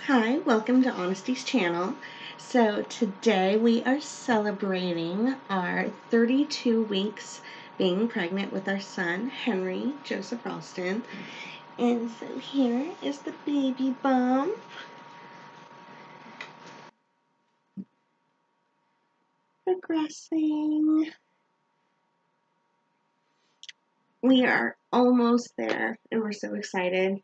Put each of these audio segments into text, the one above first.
Hi, welcome to Honesty's channel. So today we are celebrating our 32 weeks being pregnant with our son, Henry Joseph Ralston. And so here is the baby bump. Progressing. We are almost there and we're so excited.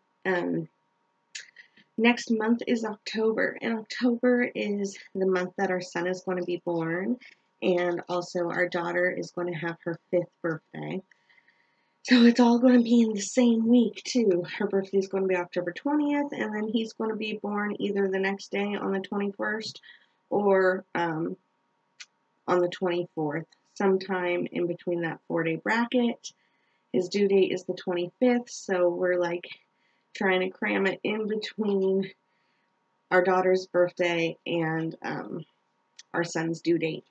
Next month is October, and October is the month that our son is going to be born, and also our daughter is going to have her 5th birthday. So it's all going to be in the same week, too. Her birthday is going to be October 20th, and then he's going to be born either the next day on the 21st or on the 24th, sometime in between that 4-day bracket. His due date is the 25th, so we're like trying to cram it in between our daughter's birthday and our son's due date.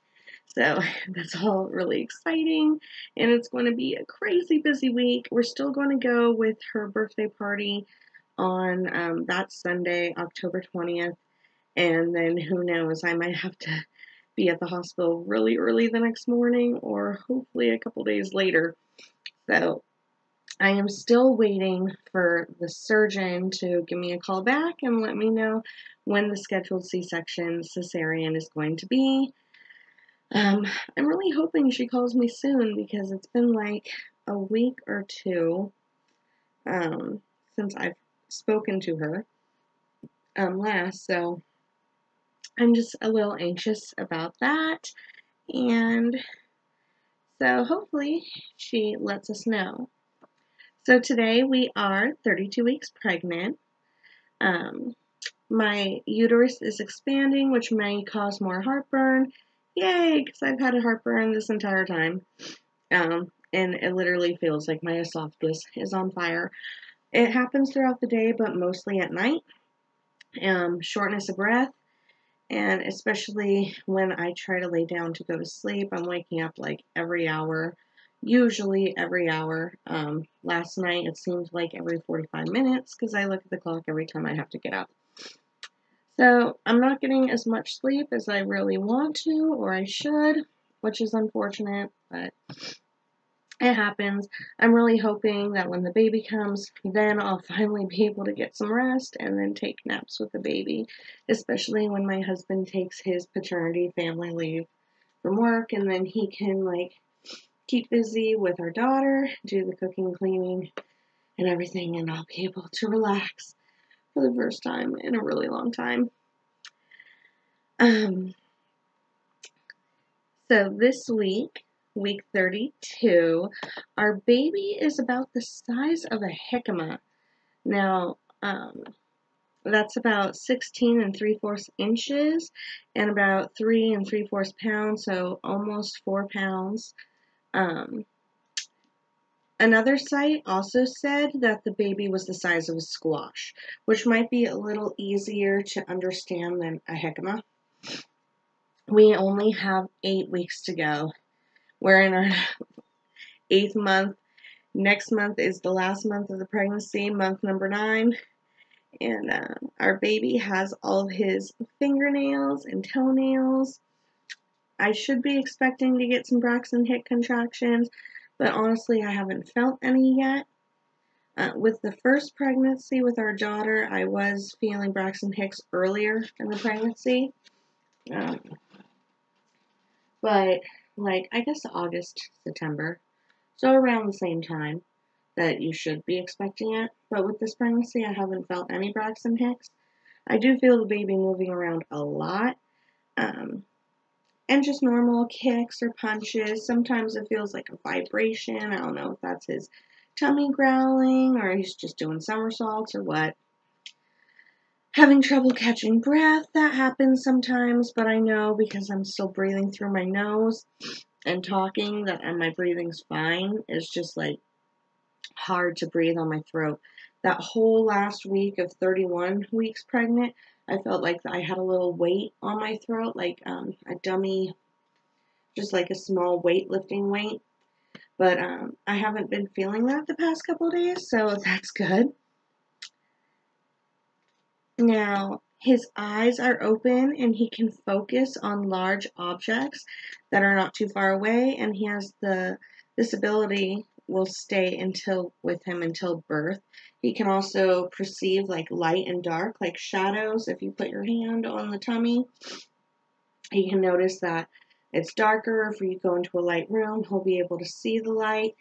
So that's all really exciting, and it's going to be a crazy busy week. We're still going to go with her birthday party on that Sunday, October 20th, and then who knows, I might have to be at the hospital really early the next morning or hopefully a couple days later. So I am still waiting for the surgeon to give me a call back and let me know when the scheduled C-section cesarean is going to be. I'm really hoping she calls me soon because it's been like a week or two since I've spoken to her last, so I'm just a little anxious about that, and so hopefully she lets us know. So today we are 32 weeks pregnant. My uterus is expanding, which may cause more heartburn. Yay, because I've had a heartburn this entire time. And it literally feels like my esophagus is on fire. It happens throughout the day, but mostly at night. Shortness of breath, and especially when I try to lay down to go to sleep, I'm waking up like every hour, usually every hour. Last night it seemed like every 45 minutes because I look at the clock every time I have to get up. So I'm not getting as much sleep as I really want to, or I should, which is unfortunate, but it happens. I'm really hoping that when the baby comes, then I'll finally be able to get some rest and then take naps with the baby, especially when my husband takes his paternity family leave from work, and then he can like keep busy with our daughter, do the cooking, cleaning, and everything, and I'll be able to relax for the first time in a really long time. So this week, week 32, our baby is about the size of a jicama. Now, that's about 16 3/4 inches and about 3 3/4 pounds, so almost 4 pounds. Another site also said that the baby was the size of a squash, which might be a little easier to understand than a jicama. We only have 8 weeks to go. We're in our 8th month. Next month is the last month of the pregnancy, month number 9. And our baby has all of his fingernails and toenails. I should be expecting to get some Braxton Hicks contractions, but honestly, I haven't felt any yet. With the first pregnancy with our daughter, I was feeling Braxton Hicks earlier in the pregnancy. But like, I guess August, September. So around the same time that you should be expecting it. But with this pregnancy, I haven't felt any Braxton Hicks. I do feel the baby moving around a lot. And just normal kicks or punches. Sometimes it feels like a vibration. I don't know if that's his tummy growling or he's just doing somersaults or what. Having trouble catching breath, that happens sometimes, but I know because I'm still breathing through my nose and talking that my breathing's fine. It's just like hard to breathe on my throat. That whole last week of 31 weeks pregnant, I felt like I had a little weight on my throat, like a dummy, just like a small weightlifting weight. But I haven't been feeling that the past couple days, so that's good. Now, His eyes are open and he can focus on large objects that are not too far away, and he has this ability will stay with him until birth. He can also perceive like light and dark, like shadows. If you put your hand on the tummy, he can notice that it's darker. If you go into a light room, he'll be able to see the light.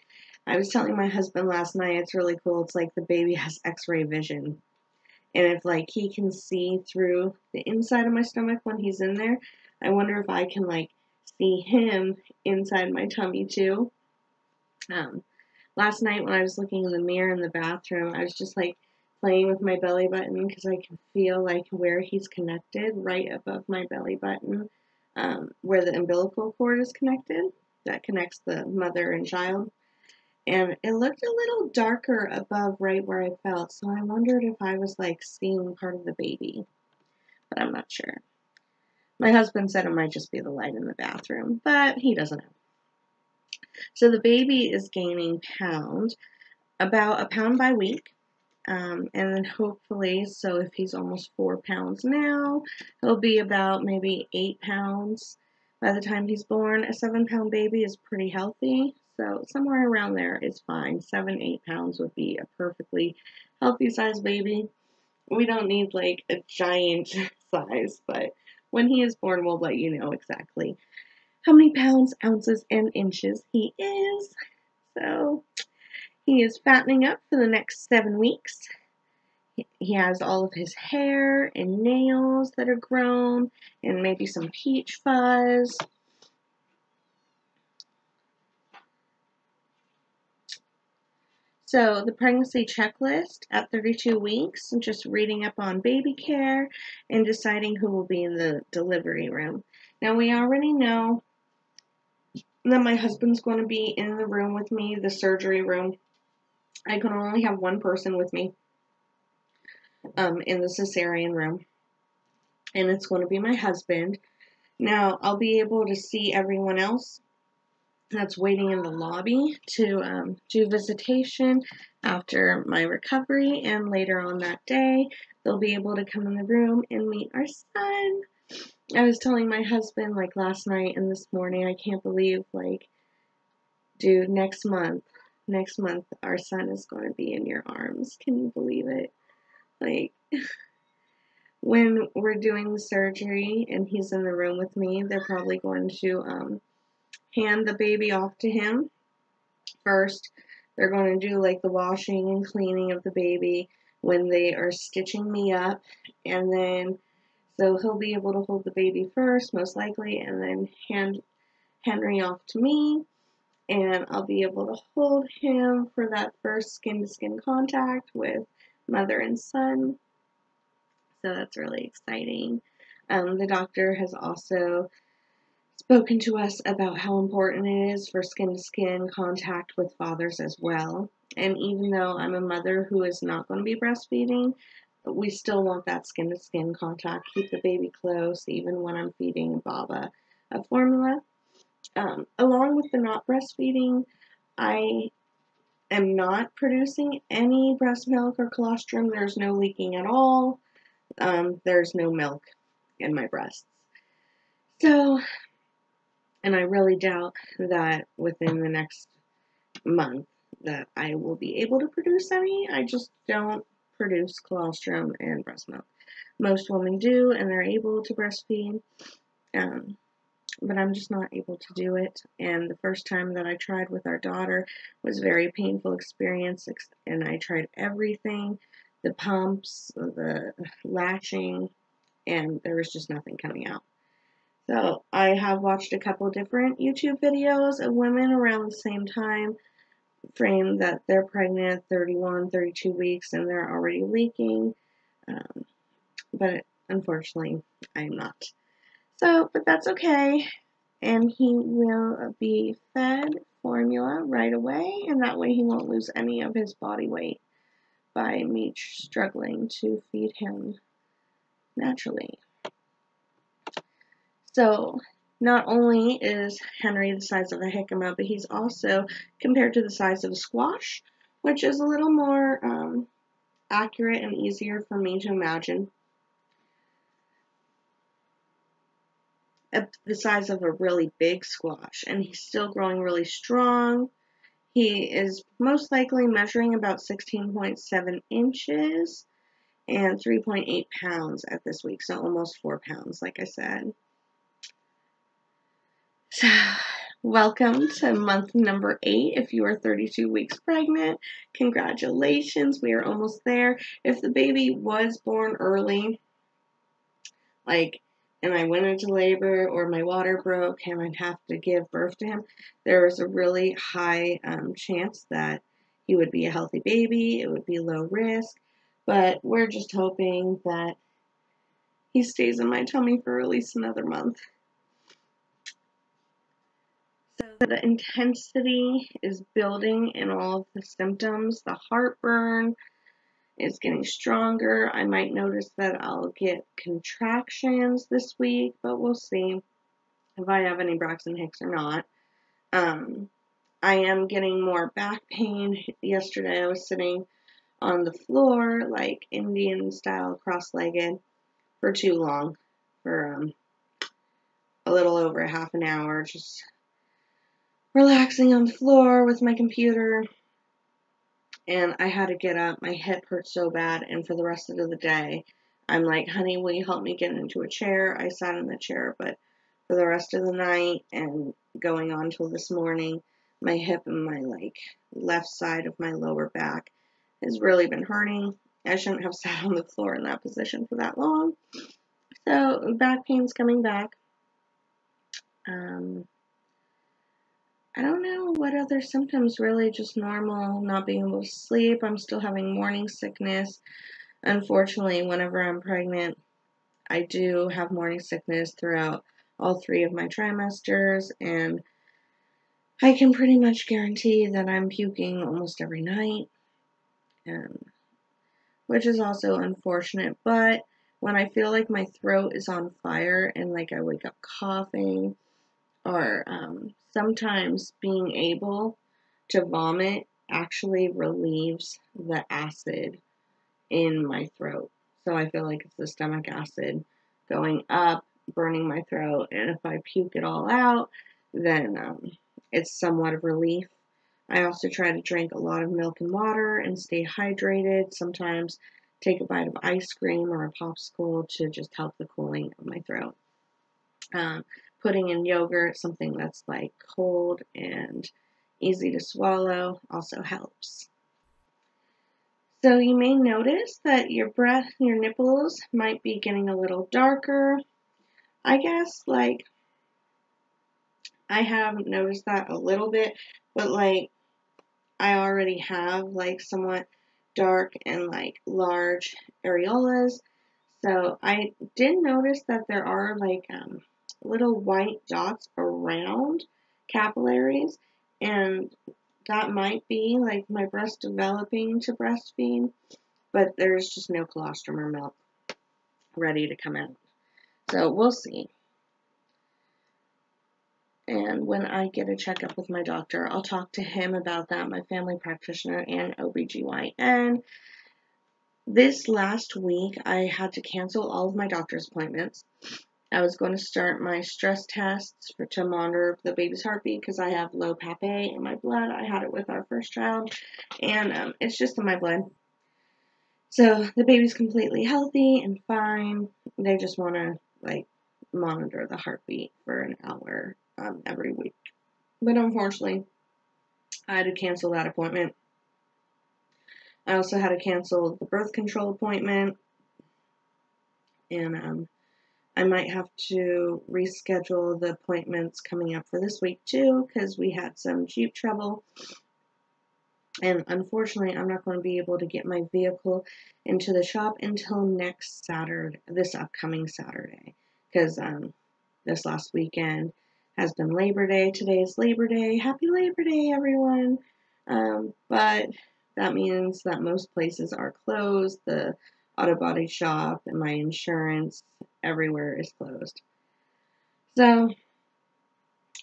I was telling my husband last night, it's really cool. It's like the baby has x-ray vision. And if like he can see through the inside of my stomach when he's in there, I wonder if I can like see him inside my tummy too. Last night when I was looking in the mirror in the bathroom, I was just like playing with my belly button because I can feel like where he's connected right above my belly button, where the umbilical cord is connected, that connects the mother and child. And it looked a little darker above right where I felt, so I wondered if I was like seeing part of the baby, but I'm not sure. My husband said it might just be the light in the bathroom, but he doesn't know. So the baby is gaining about a pound by week, and then hopefully, so if he's almost 4 pounds now, he'll be about maybe 8 pounds by the time he's born. A 7-pound baby is pretty healthy. So somewhere around there is fine. 7, 8 pounds would be a perfectly healthy size baby. We don't need like a giant size, but when he is born, we'll let you know exactly how many pounds, ounces, and inches he is. So he is fattening up for the next 7 weeks. He has all of his hair and nails that are grown, and maybe some peach fuzz. So the pregnancy checklist at 32 weeks, just reading up on baby care and deciding who will be in the delivery room. Now we already know that my husband's going to be in the room with me, the surgery room. I can only have one person with me in the cesarean room, and it's going to be my husband. Now I'll be able to see everyone else that's waiting in the lobby to do visitation after my recovery, and later on that day they'll be able to come in the room and meet our son. I was telling my husband like last night and this morning, I can't believe like, dude, next month our son is going to be in your arms. Can you believe it? Like, when we're doing the surgery and he's in the room with me, they're probably going to hand the baby off to him first. They're going to do like the washing and cleaning of the baby when they are stitching me up, and then so he'll be able to hold the baby first, most likely, and then hand Henry off to me, and I'll be able to hold him for that first skin-to-skin contact with mother and son. So that's really exciting. The doctor has also spoken to us about how important it is for skin-to-skin contact with fathers as well. And even though I'm a mother who is not going to be breastfeeding, we still want that skin-to-skin contact. Keep the baby close, even when I'm feeding Baba a formula. Along with the not breastfeeding, I am not producing any breast milk or colostrum. There's no leaking at all. There's no milk in my breasts. So, and I really doubt that within the next month that I will be able to produce any. I just don't produce colostrum and breast milk. Most women do, and they're able to breastfeed, but I'm just not able to do it. And the first time that I tried with our daughter was a very painful experience, and I tried everything, the pumps, the latching, and there was just nothing coming out. So I have watched a couple different YouTube videos of women around the same time frame that they're pregnant, 31, 32 weeks, and they're already leaking. But unfortunately, I'm not. So, but that's okay. And he will be fed formula right away, and that way he won't lose any of his body weight by me struggling to feed him naturally. So, not only is Henry the size of a jicama, but he's also compared to the size of a squash, which is a little more accurate and easier for me to imagine. the size of a really big squash, and he's still growing really strong. He is most likely measuring about 16.7 inches and 3.8 pounds at this week, so almost 4 pounds, like I said. So, welcome to month number 8. If you are 32 weeks pregnant, congratulations, we are almost there. If the baby was born early, and I went into labor or my water broke and I'd have to give birth to him, there was a really high chance that he would be a healthy baby. It would be low risk, but we're just hoping that he stays in my tummy for at least another month. So the intensity is building in all of the symptoms. The heartburn is getting stronger. I might notice that I'll get contractions this week, but we'll see if I have any Braxton Hicks or not. I am getting more back pain. Yesterday I was sitting on the floor like Indian style, cross-legged, for too long, for a little over half an hour, just relaxing on the floor with my computer. And I had to get up. My hip hurt so bad, and for the rest of the day, I'm like, honey, will you help me get into a chair? I sat in the chair, but for the rest of the night and going on till this morning, my hip and my left side of my lower back has really been hurting. I shouldn't have sat on the floor in that position for that long. So back pain's coming back. I don't know what other symptoms, really just normal, not being able to sleep. I'm still having morning sickness. Unfortunately, whenever I'm pregnant, I do have morning sickness throughout all 3 of my trimesters, and I can pretty much guarantee that I'm puking almost every night, which is also unfortunate. But when I feel like my throat is on fire and I wake up coughing, or sometimes being able to vomit actually relieves the acid in my throat. So I feel like it's the stomach acid going up, burning my throat, and if I puke it all out, then it's somewhat of relief. I also try to drink a lot of milk and water and stay hydrated. Sometimes take a bite of ice cream or a popsicle to just help the cooling of my throat. Putting in yogurt, something that's cold and easy to swallow, also helps. So you may notice that your nipples might be getting a little darker. I guess I have noticed that a little bit, but I already have somewhat dark and large areolas. So I did notice that there are little white dots around capillaries, and that might be my breast developing to breastfeed, but there's just no colostrum or milk ready to come out. So we'll see. And when I get a checkup with my doctor, I'll talk to him about that, my family practitioner and OBGYN. This last week, I had to cancel all of my doctor's appointments. I was going to start my stress tests to monitor the baby's heartbeat because I have low PAP in my blood. I had it with our first child, and it's just in my blood. So the baby's completely healthy and fine. They just want to monitor the heartbeat for an hour every week. But unfortunately, I had to cancel that appointment. I also had to cancel the birth control appointment, and I might have to reschedule the appointments coming up for this week too, because we had some Jeep trouble. And unfortunately, I'm not going to be able to get my vehicle into the shop until next Saturday, this upcoming Saturday, because this last weekend has been Labor Day. Today is Labor Day. Happy Labor Day, everyone. But that means that most places are closed. The auto body shop and my insurance, everywhere is closed. So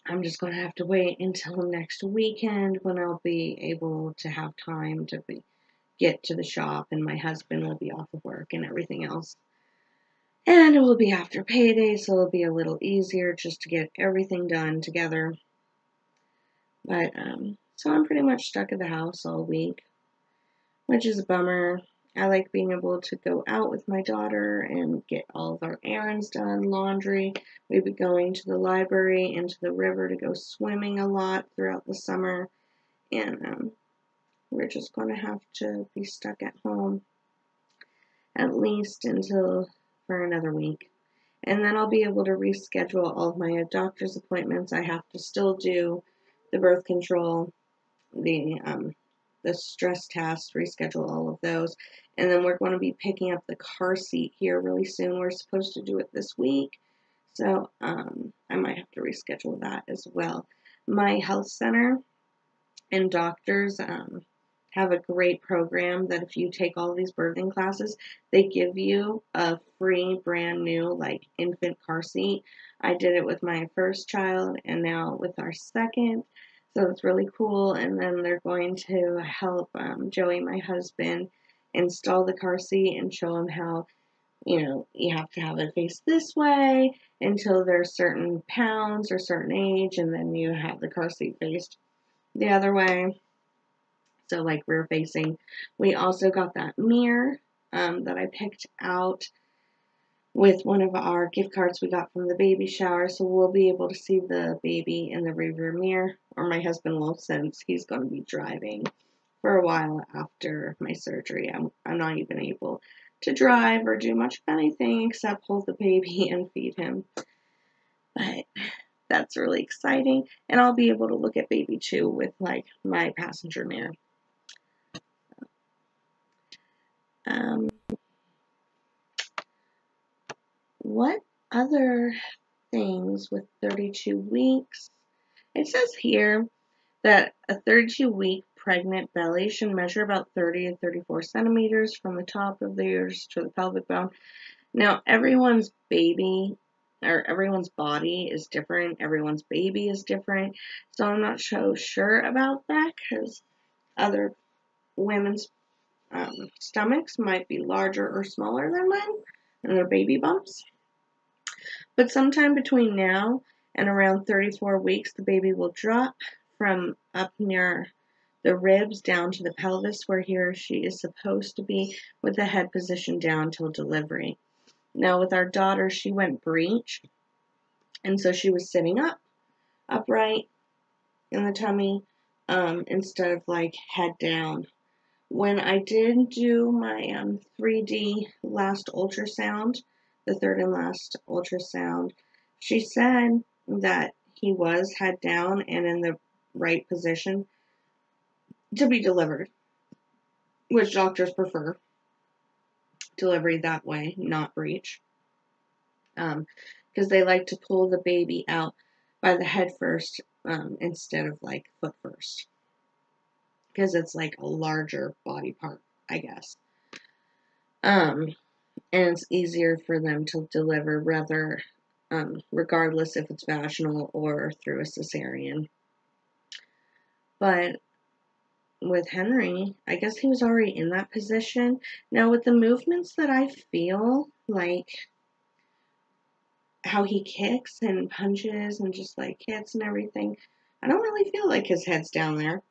I'm just going to have to wait until next weekend when I'll be able to have time to get to the shop, and my husband will be off of work and everything else. And it will be after payday, so it'll be a little easier just to get everything done together. But, so I'm pretty much stuck at the house all week, which is a bummer. I like being able to go out with my daughter and get all of our errands done, laundry. We've been going to the library and to the river to go swimming a lot throughout the summer. And we're just going to have to be stuck at home at least until for another week. And then I'll be able to reschedule all of my doctor's appointments. I have to still do the birth control, the stress test, reschedule all of those. And then we're going to be picking up the car seat here really soon. We're supposed to do it this week. So I might have to reschedule that as well. My health center and doctors have a great program that if you take all these birthing classes, they give you a free brand new like infant car seat. I did it with my first child and now with our second. So it's really cool. And then they're going to help Joey, my husband, install the car seat and show him how, you have to have it face this way until there's certain pounds or certain age, and then you have the car seat faced the other way. So like rear facing. We also got that mirror that I picked out with one of our gift cards we got from the baby shower. So we'll be able to see the baby in the rearview mirror, or my husband will, since he's going to be driving for a while after my surgery. I'm not even able to drive or do much of anything except hold the baby and feed him. But that's really exciting. And I'll be able to look at baby too with like my passenger mirror. What other things with 32 weeks? It says here that a 32-week pregnant belly should measure about 30 to 34 centimeters from the top of the uterus to the pelvic bone. Now, everyone's body is different. Everyone's baby is different. So I'm not so sure about that because other women's stomachs might be larger or smaller than mine and their baby bumps. But sometime between now and around 34 weeks, the baby will drop from up near the ribs down to the pelvis where he or she is supposed to be, with the head positioned down till delivery. Now with our daughter, she went breech, and so she was sitting upright in the tummy, instead of like head down. When I did do my 3D last ultrasound, the third and last ultrasound, she said that he was head down and in the right position to be delivered, which doctors prefer delivery that way, not breech, because they like to pull the baby out by the head first instead of like foot first, because it's like a larger body part, I guess. And it's easier for them to deliver rather, regardless if it's vaginal or through a cesarean. But with Henry, I guess he was already in that position. Now with the movements that I feel, like how he kicks and punches and just like hits and everything, I don't really feel like his head's down there.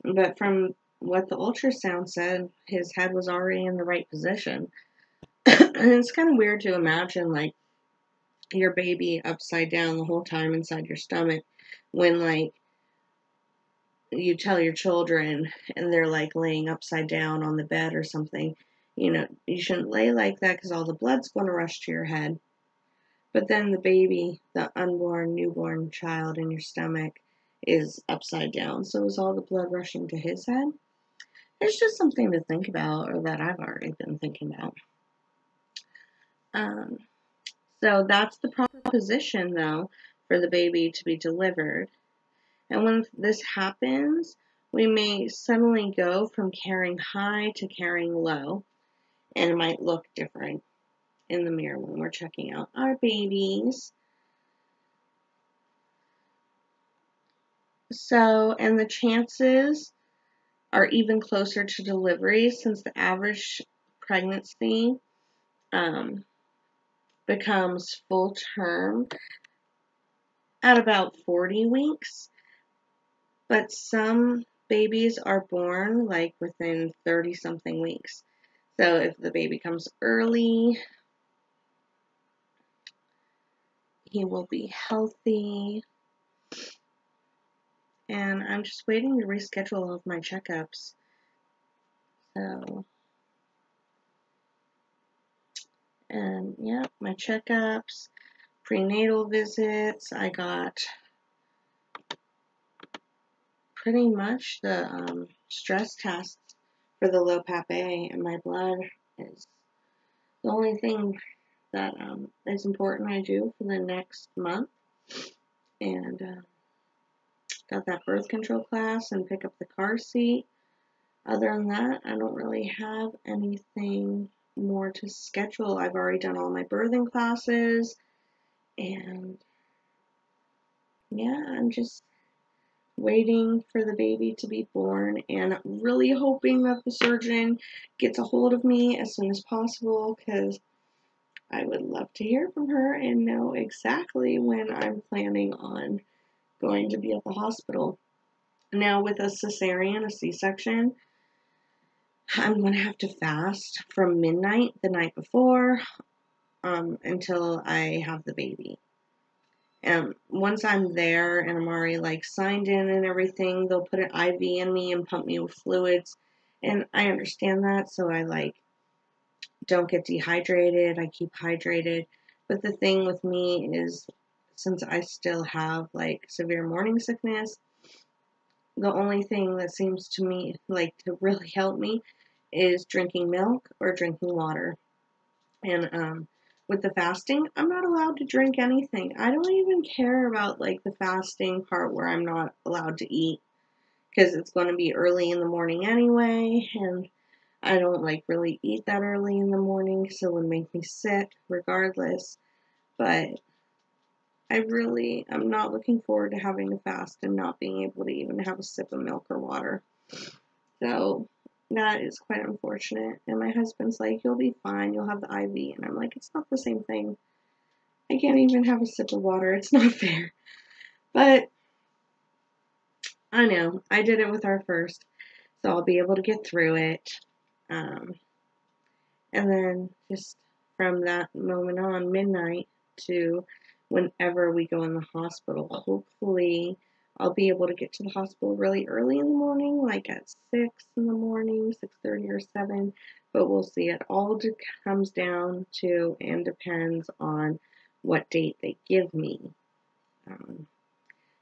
But from what the ultrasound said, his head was already in the right position. And it's kind of weird to imagine like your baby upside down the whole time inside your stomach when like you tell your children and they're like laying upside down on the bed or something, you shouldn't lay like that because all the blood's going to rush to your head. But then the baby, the unborn, newborn child in your stomach is upside down. So is all the blood rushing to his head? It's just something to think about, or that I've already been thinking about. So that's the proper position, though, for the baby to be delivered. And when this happens, we may suddenly go from carrying high to carrying low, and it might look different in the mirror when we're checking out our babies. So, and the chances are even closer to delivery since the average pregnancy becomes full term at about 40 weeks, but some babies are born like within 30 something weeks. So if the baby comes early, he will be healthy. And I'm just waiting to reschedule all of my checkups. So, and yeah, my checkups, prenatal visits, I got pretty much the stress tests for the low PAP-A, and my blood is the only thing that is important I do for the next month. And got that birth control class and pick up the car seat. Other than that, I don't really have anything more to schedule. I've already done all my birthing classes, and yeah, I'm just waiting for the baby to be born and really hoping that the surgeon gets a hold of me as soon as possible, because I would love to hear from her and know exactly when I'm planning on going to be at the hospital. Now, with a cesarean, a C-section, I'm going to have to fast from midnight the night before until I have the baby. And once I'm there and I'm already like signed in and everything, they'll put an IV in me and pump me with fluids. And I understand that, so I like don't get dehydrated. I keep hydrated. But the thing with me is, since I still have like severe morning sickness, the only thing that seems to me like to really help me is drinking milk or drinking water. And with the fasting, I'm not allowed to drink anything. I don't even care about like the fasting part where I'm not allowed to eat, because it's going to be early in the morning anyway, and I don't like really eat that early in the morning, so it would make me sick regardless. But I'm not looking forward to having to fast and not being able to even have a sip of milk or water. So that is quite unfortunate. And my husband's like, you'll be fine, you'll have the IV. And I'm like, it's not the same thing. I can't even have a sip of water. It's not fair. But I know, I did it with our first, so I'll be able to get through it. And then just from that moment on, midnight to whenever we go in the hospital, hopefully I'll be able to get to the hospital really early in the morning, like at 6 in the morning, 6:30 or 7, but we'll see. It all comes down to and depends on what date they give me.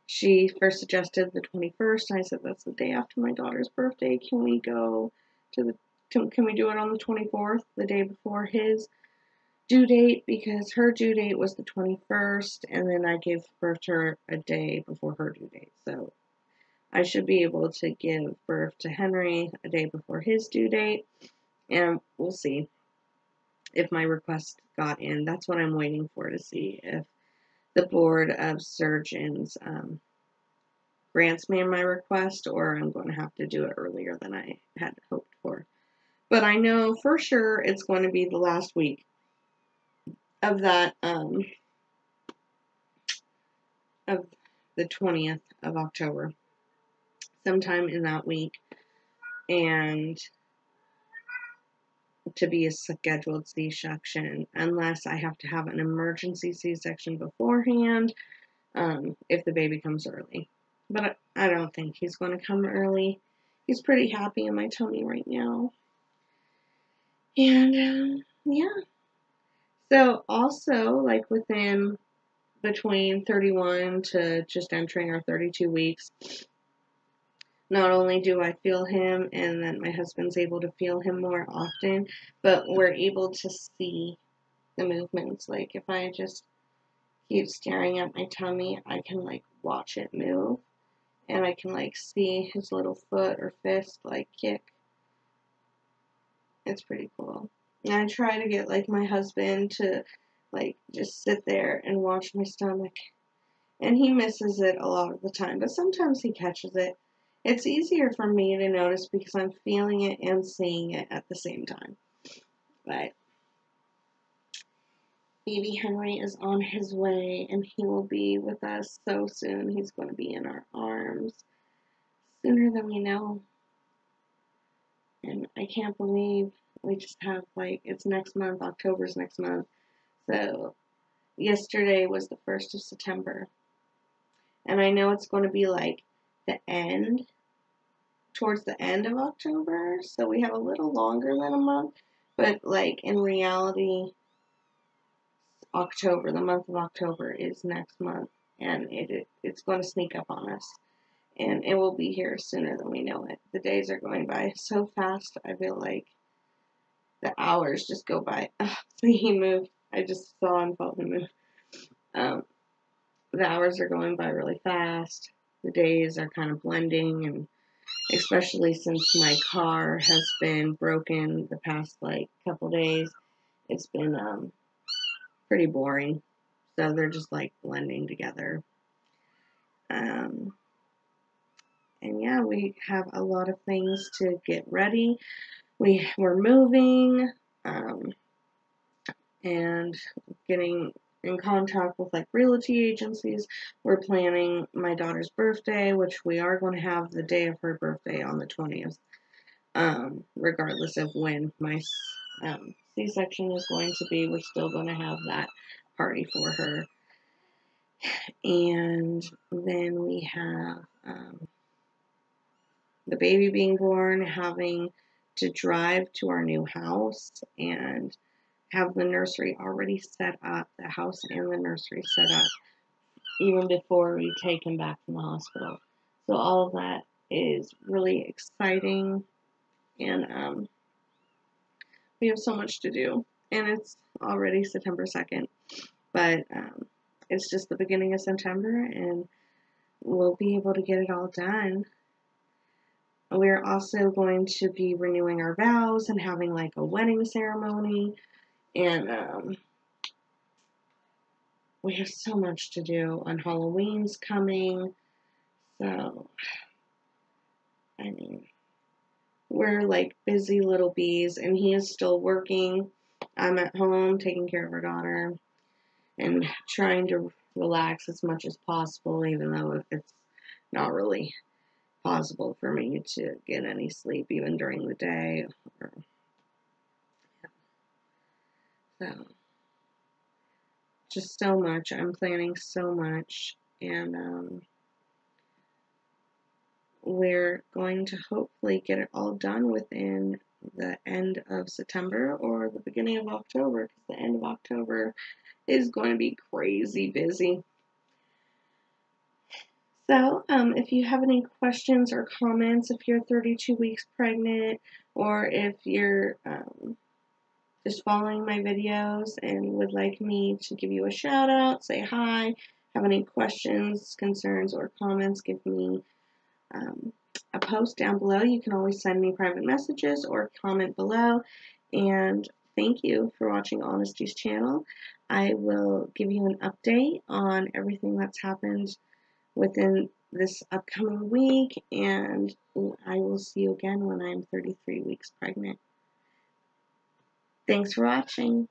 She first suggested the 21st, and I said, that's the day after my daughter's birthday. Can we go to the, can we do it on the 24th, the day before his due date? Because her due date was the 21st, and then I gave birth to her a day before her due date. So I should be able to give birth to Henry a day before his due date, and we'll see if my request got in. That's what I'm waiting for, to see if the board of surgeons grants me my request, or I'm going to have to do it earlier than I had hoped for. But I know for sure it's going to be the last week of that of the 20th of October, sometime in that week, and to be a scheduled C-section, unless I have to have an emergency C-section beforehand, if the baby comes early. But I don't think he's going to come early. He's pretty happy in my tummy right now. And yeah. So also, like within between 31 to just entering our 32 weeks, not only do I feel him and then my husband's able to feel him more often, but we're able to see the movements. Like if I just keep staring at my tummy, I can like watch it move, and I can like see his little foot or fist like kick. It's pretty cool. And I try to get like my husband to like just sit there and watch my stomach, and he misses it a lot of the time, but sometimes he catches it. It's easier for me to notice because I'm feeling it and seeing it at the same time. But baby Henry is on his way, and he will be with us so soon. He's going to be in our arms sooner than we know. And I can't believe we just have, like, it's next month. October's next month. So yesterday was the 1st of September. And I know it's going to be like the end, towards the end of October. So we have a little longer than a month. But, like, in reality, October, the month of October is next month, and it's going to sneak up on us, and it will be here sooner than we know it. The days are going by so fast. I feel like the hours just go by. He moved. I just saw and felt him move. The hours are going by really fast. The days are kind of blending, and especially since my car has been broken the past like couple days, it's been pretty boring. So they're just like blending together. And yeah, we have a lot of things to get ready. We're moving and getting in contact with like realty agencies. We're planning my daughter's birthday, which we are going to have the day of her birthday on the 20th, regardless of when my C-section is going to be. We're still going to have that party for her. And then we have the baby being born, having to drive to our new house and have the nursery already set up, the house and the nursery set up, even before we take him back from the hospital. So all of that is really exciting, and we have so much to do. And it's already September 2nd, but it's just the beginning of September, and we'll be able to get it all done. We're also going to be renewing our vows and having like a wedding ceremony, and we have so much to do, and Halloween's coming. So, I mean, we're like busy little bees, and he is still working. I'm at home taking care of our daughter and trying to relax as much as possible, even though it's not really possible for me to get any sleep even during the day. So, just so much. I'm planning so much, and we're going to hopefully get it all done within the end of September or the beginning of October, because the end of October is going to be crazy busy. So, if you have any questions or comments, if you're 32 weeks pregnant, or if you're just following my videos and would like me to give you a shout out, say hi, have any questions, concerns, or comments, give me a post down below. You can always send me private messages or comment below. And thank you for watching Honesty's channel. I will give you an update on everything that's happened within this upcoming week, and I will see you again when I'm 33 weeks pregnant. Thanks for watching.